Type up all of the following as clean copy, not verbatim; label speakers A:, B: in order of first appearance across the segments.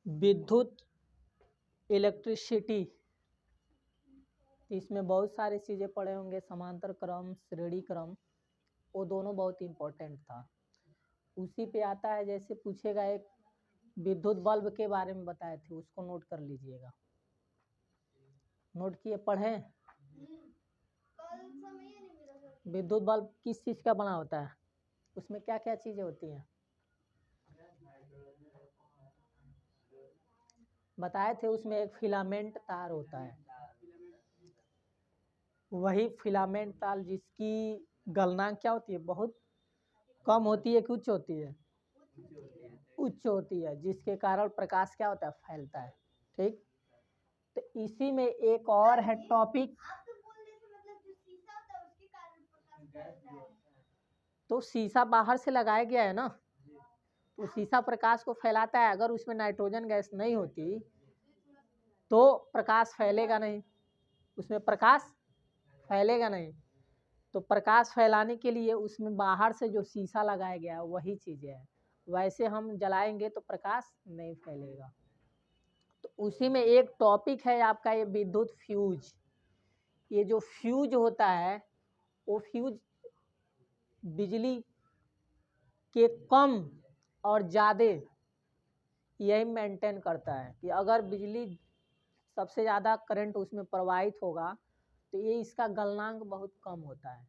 A: विद्युत इलेक्ट्रिसिटी, इसमें बहुत सारी चीज़ें पढ़े होंगे, समांतर क्रम, श्रेणी क्रम, वो दोनों बहुत इम्पोर्टेंट था। उसी पे आता है, जैसे पूछेगा एक विद्युत बल्ब के बारे में बताए थे, उसको नोट कर लीजिएगा। नोट किए, पढ़ें। विद्युत बल्ब किस चीज़ का बना होता है, उसमें क्या क्या चीज़ें होती हैं बताए थे। उसमें एक फिलामेंट तार होता है, वही फिलामेंट तार जिसकी गलनांक क्या होती है, बहुत कम होती है कि उच्च होती है, उच्च होती है, जिसके कारण प्रकाश क्या होता है, फैलता है। ठीक, तो इसी में एक और है टॉपिक, तो शीशा बाहर से लगाया गया है ना, तो शीशा प्रकाश को फैलाता है। अगर उसमें नाइट्रोजन गैस नहीं होती तो प्रकाश फैलेगा नहीं, उसमें प्रकाश फैलेगा नहीं। तो प्रकाश फैलाने के लिए उसमें बाहर से जो शीशा लगाया गया है वही चीज़ें है, वैसे हम जलाएंगे तो प्रकाश नहीं फैलेगा। तो उसी में एक टॉपिक है आपका ये विद्युत फ्यूज। ये जो फ्यूज होता है, वो फ्यूज बिजली के कम और ज़्यादा यही मेंटेन करता है कि अगर बिजली सबसे ज़्यादा करंट उसमें प्रवाहित होगा तो ये इसका गलनांक बहुत कम होता है,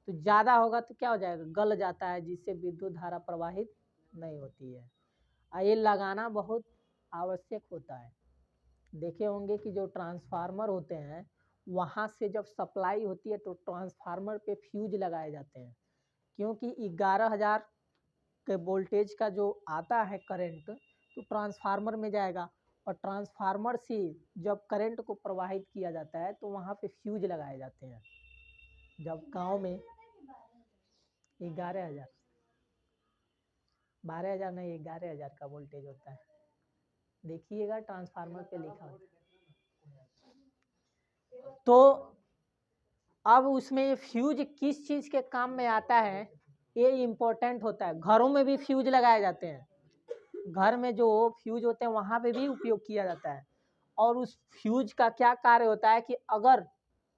A: तो ज़्यादा होगा तो क्या हो जाएगा, गल जाता है, जिससे विद्युत धारा प्रवाहित नहीं होती है। और ये लगाना बहुत आवश्यक होता है। देखे होंगे कि जो ट्रांसफार्मर होते हैं वहाँ से जब सप्लाई होती है तो ट्रांसफार्मर पे फ्यूज लगाए जाते हैं, क्योंकि 11,000 के वोल्टेज का जो आता है करंट तो ट्रांसफार्मर में जाएगा, और ट्रांसफार्मर से जब करंट को प्रवाहित किया जाता है तो वहाँ पे फ्यूज लगाए जाते हैं। जब गांव में 11,000, 12,000 नहीं, 11,000 का वोल्टेज होता है, देखिएगा ट्रांसफार्मर पे लिखा होता है। तो अब उसमें ये फ्यूज किस चीज़ के काम में आता है, ये इम्पोर्टेंट होता है। घरों में भी फ्यूज लगाए जाते हैं, घर में जो फ्यूज होते हैं वहाँ पे भी उपयोग किया जाता है। और उस फ्यूज का क्या कार्य होता है कि अगर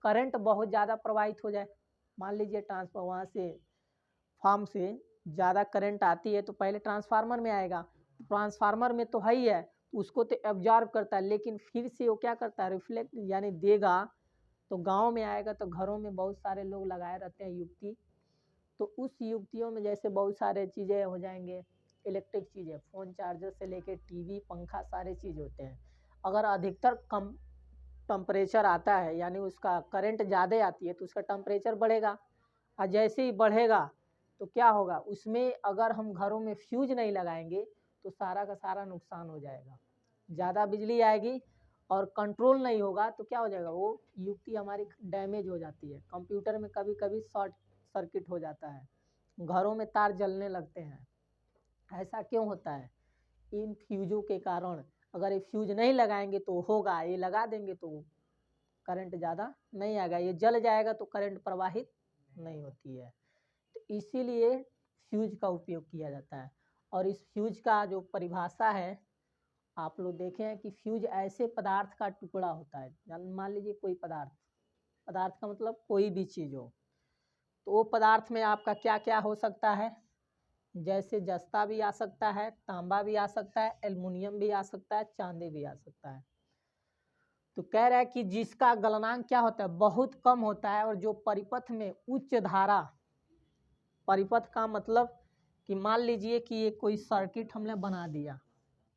A: करंट बहुत ज़्यादा प्रवाहित हो जाए, मान लीजिए ट्रांसफार्मर वहाँ से फार्म से ज़्यादा करंट आती है तो पहले ट्रांसफार्मर में आएगा, ट्रांसफार्मर में तो है ही है, उसको तो एब्जॉर्ब करता है, लेकिन फिर से वो क्या करता है, रिफ्लेक्ट यानी देगा, तो गांव में आएगा। तो घरों में बहुत सारे लोग लगाए रहते हैं युक्ति, तो उस युक्तियों में जैसे बहुत सारे चीज़ें हो जाएंगे, इलेक्ट्रिक चीज़ें, फ़ोन चार्जर से लेके टीवी पंखा सारे चीज़ होते हैं। अगर अधिकतर कम टेम्परेचर आता है यानी उसका करंट ज़्यादा आती है तो उसका टेम्परेचर बढ़ेगा, और जैसे ही बढ़ेगा तो क्या होगा, उसमें अगर हम घरों में फ्यूज नहीं लगाएंगे तो सारा का सारा नुकसान हो जाएगा, ज़्यादा बिजली आएगी और कंट्रोल नहीं होगा तो क्या हो जाएगा, वो युक्ति हमारी डैमेज हो जाती है। कंप्यूटर में कभी कभी शॉर्ट सर्किट हो जाता है, घरों में तार जलने लगते हैं। ऐसा क्यों होता है, इन फ्यूजों के कारण। अगर ये फ्यूज नहीं लगाएंगे तो होगा, ये लगा देंगे तो करंट ज़्यादा नहीं आएगा, ये जल जाएगा तो करंट प्रवाहित नहीं होती है। तो इसीलिए फ्यूज का उपयोग किया जाता है। और इस फ्यूज का जो परिभाषा है, आप लोग देखें हैं कि फ्यूज ऐसे पदार्थ का टुकड़ा होता है, मान लीजिए कोई पदार्थ, पदार्थ का मतलब कोई भी चीज़ हो, तो वो पदार्थ में आपका क्या क्या हो सकता है, जैसे जस्ता भी आ सकता है, तांबा भी आ सकता है, एल्युमिनियम भी आ सकता है, चांदी भी आ सकता है। तो कह रहा है कि जिसका गलनांक क्या होता है, बहुत कम होता है, और जो परिपथ में उच्च धारा, परिपथ का मतलब कि मान लीजिए कि ये कोई सर्किट हमने बना दिया,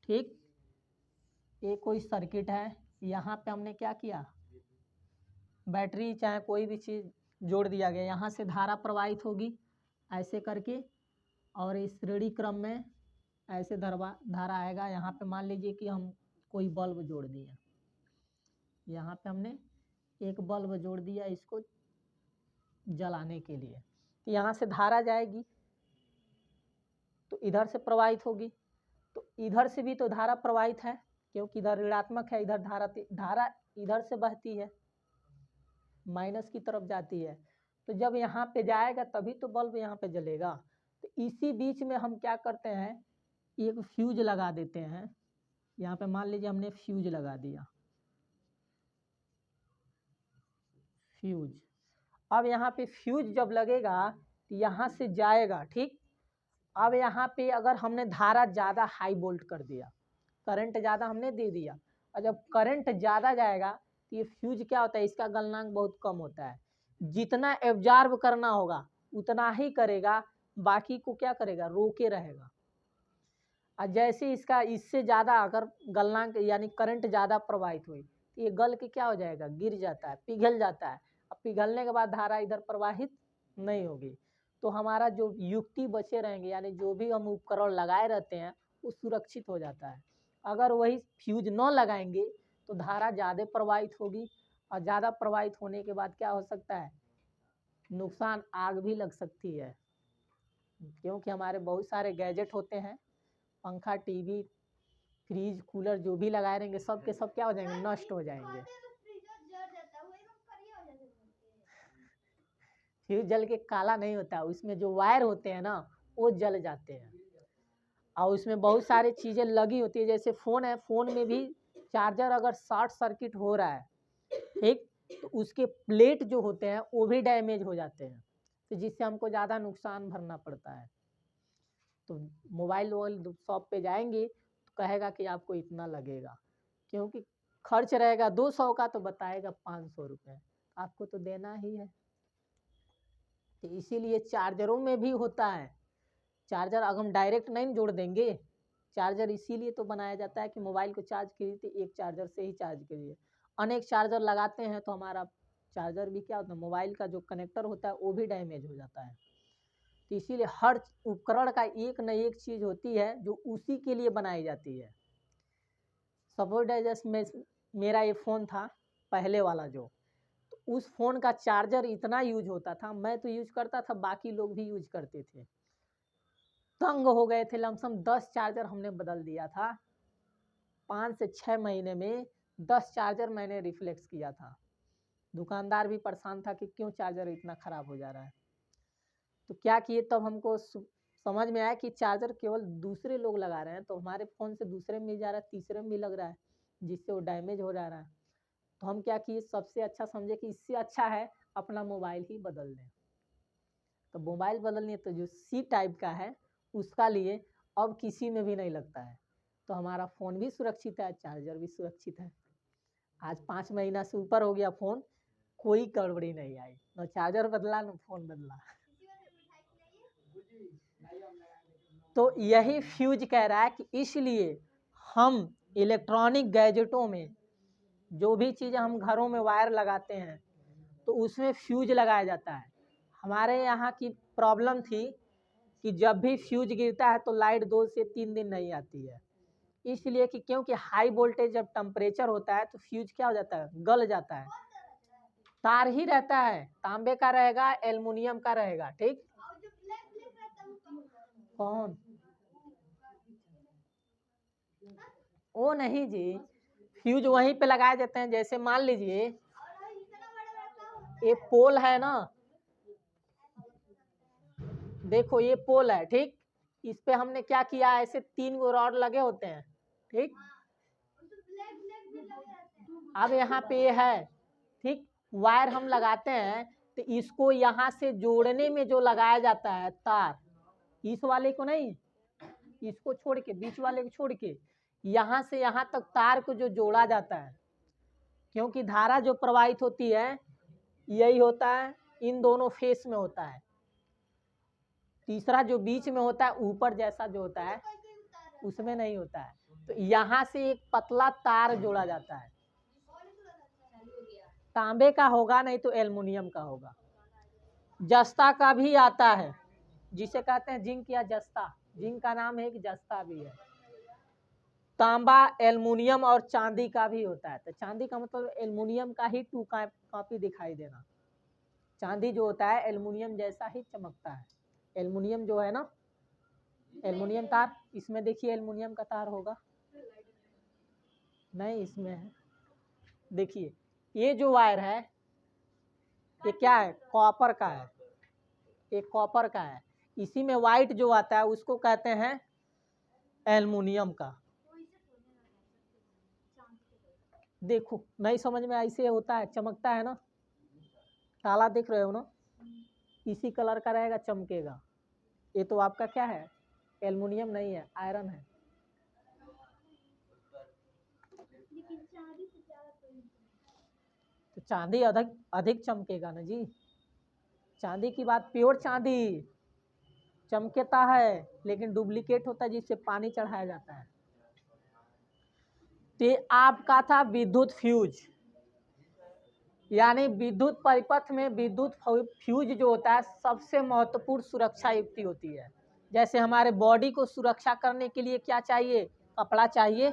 A: ठीक, ये कोई सर्किट है, यहाँ पे हमने क्या किया, बैटरी चाहे कोई भी चीज़ जोड़ दिया गया, यहाँ से धारा प्रवाहित होगी ऐसे करके, और इस श्रेणी क्रम में ऐसे धारा आएगा। यहाँ पे मान लीजिए कि हम कोई बल्ब जोड़ दिया, यहाँ पे हमने एक बल्ब जोड़ दिया इसको जलाने के लिए, तो यहाँ से धारा जाएगी तो इधर से प्रवाहित होगी, तो इधर से भी तो धारा प्रवाहित है क्योंकि इधर ऋणात्मक है, इधर धारा इधर से बहती है, माइनस की तरफ जाती है। तो जब यहाँ पे जाएगा तभी तो बल्ब यहाँ पे जलेगा। तो इसी बीच में हम क्या करते हैं, एक फ्यूज लगा देते हैं, यहाँ पे मान लीजिए हमने फ्यूज लगा दिया, फ्यूज। अब यहाँ पे फ्यूज जब लगेगा तो यहाँ से जाएगा, ठीक। अब यहाँ पे अगर हमने धारा ज़्यादा हाई वोल्ट कर दिया, करंट ज़्यादा हमने दे दिया, और जब करंट ज़्यादा जाएगा तो ये फ्यूज क्या होता है, इसका गलनांक बहुत कम होता है। जितना एब्जॉर्ब करना होगा उतना ही करेगा, बाकी को क्या करेगा, रोके रहेगा। और जैसे इसका इससे ज़्यादा अगर गलनांक यानी करंट ज़्यादा प्रवाहित हुई तो ये गल के क्या हो जाएगा, गिर जाता है, पिघल जाता है। अब पिघलने के बाद धारा इधर प्रवाहित नहीं होगी, तो हमारा जो युक्ति बचे रहेंगे, यानी जो भी हम उपकरण लगाए रहते हैं वो सुरक्षित हो जाता है। अगर वही फ्यूज न लगाएंगे तो धारा ज़्यादा प्रवाहित होगी, और ज़्यादा प्रवाहित होने के बाद क्या हो सकता है, नुकसान, आग भी लग सकती है। क्योंकि हमारे बहुत सारे गैजेट होते हैं, पंखा, टीवी, फ्रिज, कूलर जो भी लगाए रहेंगे सब के सब क्या हो जाएंगे, नष्ट हो जाएंगे। फ्यूज जल के काला नहीं होता, उसमें जो वायर होते हैं ना वो जल जाते हैं, और उसमें बहुत सारी चीज़ें लगी होती है। जैसे फ़ोन है, फ़ोन में भी चार्जर अगर शॉर्ट सर्किट हो रहा है, ठीक, तो उसके प्लेट जो होते हैं वो भी डैमेज हो जाते हैं, तो जिससे हमको ज़्यादा नुकसान भरना पड़ता है। तो मोबाइल शॉप पे जाएंगे तो कहेगा कि आपको इतना लगेगा, क्योंकि खर्च रहेगा 200 का तो बताएगा 500 रुपये, आपको तो देना ही है। तो इसीलिए चार्जरों में भी होता है, चार्जर अगर हम डायरेक्ट नहीं जोड़ देंगे, चार्जर इसीलिए तो बनाया जाता है कि मोबाइल को चार्ज कीजिए तो एक चार्जर से ही चार्ज कीजिए। अनेक चार्जर लगाते हैं तो हमारा चार्जर भी क्या होता है, मोबाइल का जो कनेक्टर होता है वो भी डैमेज हो जाता है। तो इसीलिए हर उपकरण का एक न एक चीज़ होती है जो उसी के लिए बनाई जाती है। सपोज जैसे मेरा ये फ़ोन था पहले वाला जो, तो उस फ़ोन का चार्जर इतना यूज होता था, मैं तो यूज करता था, बाकी लोग भी यूज करते थे, तंग हो गए थे। लमसम 10 चार्जर हमने बदल दिया था, 5 से 6 महीने में 10 चार्जर मैंने रिफ्लेक्स किया था। दुकानदार भी परेशान था कि क्यों चार्जर इतना ख़राब हो जा रहा है। तो क्या किए, तब हमको समझ में आया कि चार्जर केवल दूसरे लोग लगा रहे हैं, तो हमारे फ़ोन से दूसरे में भी जा रहा है, तीसरे में भी लग रहा है, जिससे वो डैमेज हो जा रहा है। तो हम क्या किए, सबसे अच्छा समझे कि इससे अच्छा है अपना मोबाइल ही बदल दें। तो मोबाइल बदलने तो जो सी टाइप का है उसका लिए अब किसी में भी नहीं लगता है, तो हमारा फ़ोन भी सुरक्षित है, चार्जर भी सुरक्षित है। आज 5 महीना से ऊपर हो गया फ़ोन, कोई गड़बड़ी नहीं आई, न चार्जर बदला न फ़ोन बदला। तो यही फ्यूज कह रहा है कि इसलिए हम इलेक्ट्रॉनिक गैजेटों में जो भी चीज़ें हम घरों में वायर लगाते हैं तो उसमें फ्यूज लगाया जाता है। हमारे यहाँ की प्रॉब्लम थी कि जब भी फ्यूज गिरता है तो लाइट 2 से 3 दिन नहीं आती है, इसलिए कि क्योंकि हाई वोल्टेज जब टेम्परेचर होता है तो फ्यूज क्या हो जाता है, गल जाता है। तार ही रहता है, तांबे का रहेगा, एल्युमिनियम का रहेगा, ठीक। कौन, वो नहीं जी, फ्यूज वहीं पे लगाए जाते हैं। जैसे मान लीजिए ये पोल है ना, देखो ये पोल है, ठीक, इस पे हमने क्या किया, ऐसे 3 गो रॉड लगे होते हैं, ठीक। अब यहाँ पे है, ठीक, वायर हम लगाते हैं तो इसको यहाँ से जोड़ने में जो लगाया जाता है तार, इस वाले को नहीं, इसको छोड़ के, बीच वाले को छोड़ के यहाँ से यहाँ तक तार को जो जोड़ा जाता है, क्योंकि धारा जो प्रवाहित होती है यही होता है, इन दोनों फेस में होता है। तीसरा जो बीच में होता है ऊपर जैसा जो होता है उसमें नहीं होता है। तो यहाँ से एक पतला तार जोड़ा जाता है, तांबे का होगा नहीं तो एल्युमिनियम का होगा। जस्ता का भी आता है, जिसे कहते हैं जिंक या जस्ता, जिंक का नाम है कि जस्ता भी है। तांबा, एल्युमिनियम और चांदी का भी होता है। तो चांदी का मतलब एल्युमिनियम का ही 2 कॉपी दिखाई देना। चांदी जो होता है एल्युमिनियम जैसा ही चमकता है। एल्युमिनियम जो है ना, एल्युमिनियम तार, इसमें देखिए एल्युमिनियम का तार होगा नहीं, इसमें है, देखिए ये जो वायर है ये क्या है, कॉपर का है, ये कॉपर का है। इसी में वाइट जो आता है उसको कहते हैं एल्युमिनियम का। देखो नहीं समझ में ऐसे होता है, चमकता है ना, ताला देख रहे हो ना, इसी कलर का रहेगा, चमकेगा। ये तो आपका क्या है, एल्युमिनियम नहीं है, आयरन है। तो चांदी अधिक अधिक चमकेगा ना जी। चांदी की बात, प्योर चांदी चमकता है, लेकिन डुप्लीकेट होता है जिससे पानी चढ़ाया जाता है। तो ये आपका था विद्युत फ्यूज, यानी विद्युत परिपथ में विद्युत फ्यूज जो होता है सबसे महत्वपूर्ण सुरक्षा युक्ति होती है। जैसे हमारे बॉडी को सुरक्षा करने के लिए क्या चाहिए, कपड़ा चाहिए,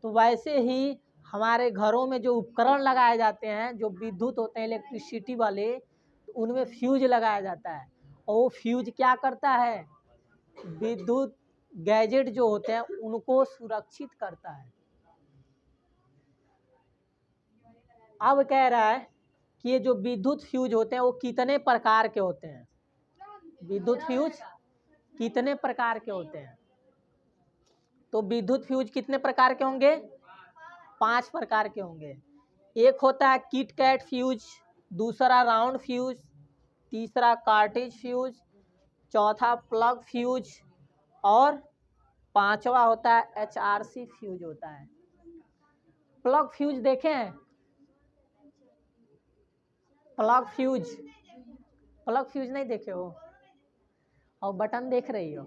A: तो वैसे ही हमारे घरों में जो उपकरण लगाए जाते हैं जो विद्युत होते हैं, इलेक्ट्रिसिटी वाले, तो उनमें फ्यूज लगाया जाता है। और वो फ्यूज क्या करता है, विद्युत गैजेट जो होते हैं उनको सुरक्षित करता है। अब कह रहा है कि ये जो विद्युत फ्यूज होते हैं वो कितने प्रकार के होते हैं, विद्युत फ्यूज कितने प्रकार के होते हैं। तो विद्युत फ्यूज कितने प्रकार के होंगे, 5 प्रकार के होंगे। एक होता है किट कैट फ्यूज, दूसरा राउंड फ्यूज, तीसरा कार्टेज फ्यूज, चौथा प्लग फ्यूज, और पांचवा होता है HRC फ्यूज होता है। प्लग फ्यूज देखे हैं, प्लग फ्यूज, प्लग फ्यूज नहीं देखे हो, और बटन देख रही हो,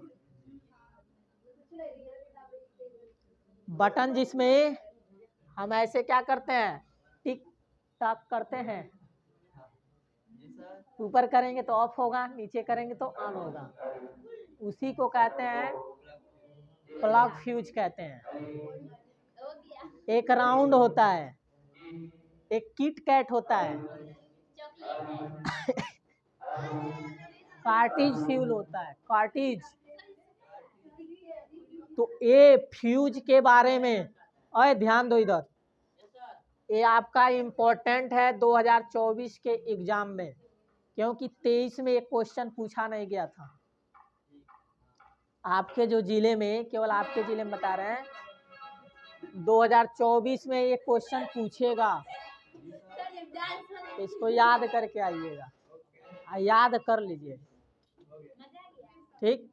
A: बटन जिसमें हम ऐसे क्या करते हैं, टिक टॉक करते हैं, ऊपर करेंगे तो ऑफ होगा, नीचे करेंगे तो ऑन होगा, उसी को कहते हैं प्लग फ्यूज कहते हैं। एक राउंड होता है, एक किट कैट होता है, कार्टिज फ्यूल होता है, कार्टिज। तो ये फ्यूज के बारे में, और ध्यान दो इधर, ये आपका इम्पोर्टेंट है 2024 के एग्जाम में, क्योंकि 23 में एक क्वेश्चन पूछा नहीं गया था। आपके जो जिले में, केवल आपके जिले में बता रहे हैं, 2024 में ये क्वेश्चन पूछेगा, इसको याद करके आइएगा, याद कर लीजिए, ठीक।